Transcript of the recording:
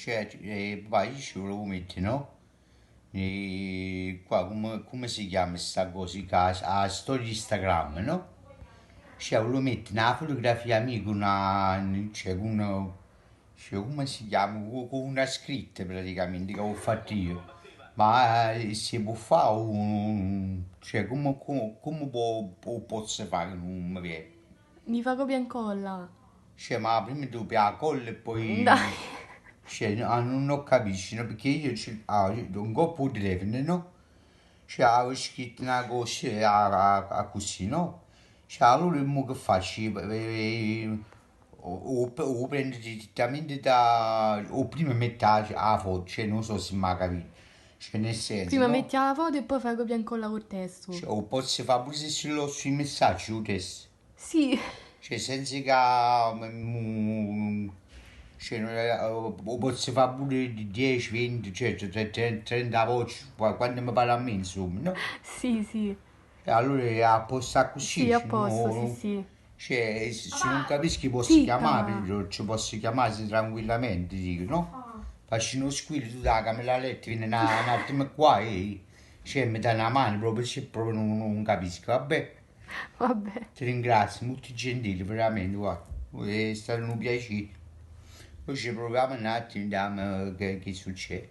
Cioè, poi ci lo metti, no? E qua come si chiama sta cosa? A storia Instagram, no? Cioè, lo metti una fotografia mia con cioè, cioè, come si chiama? Con una scritta praticamente che ho fatto io. Ma si può fare cioè, come posso fare che non mi viene? Mi fa copia e incolla. Cioè, ma prima tu la colla e Dai. poi... Cioè, non ho capito, no? Perché io, io un po' di telefono, no? Cioè, avevo scritto una cosa così, no? Cioè, allora mo che faccio? O prendo direttamente da... O prima metto la foto, cioè, non so se mi ha capito. Cioè, nel senso, Prima no? metti la foto e poi fai copia e incolla col testo. Cioè, o posso fare pure se sui messaggi, o testo. Sì. Cioè, senza che... cioè, o posso fare pure di 10, 20, cioè, 30 voci, quando mi parla a me, insomma, no? Sì, sì. E allora è a posto così, Sì, a posto, sì, sì. cioè, se non capisci posso chiamare, Zitta. ci posso chiamare tranquillamente, dico, no? Faccio uno squillo, tu da camera letto, vieni un attimo qua e cioè, mi dai una mano proprio se proprio non capisco, vabbè. Vabbè. Ti ringrazio, molto gentile, veramente, guarda. È stato un piacere. Poi ci proviamo un attimo, vediamo che succede.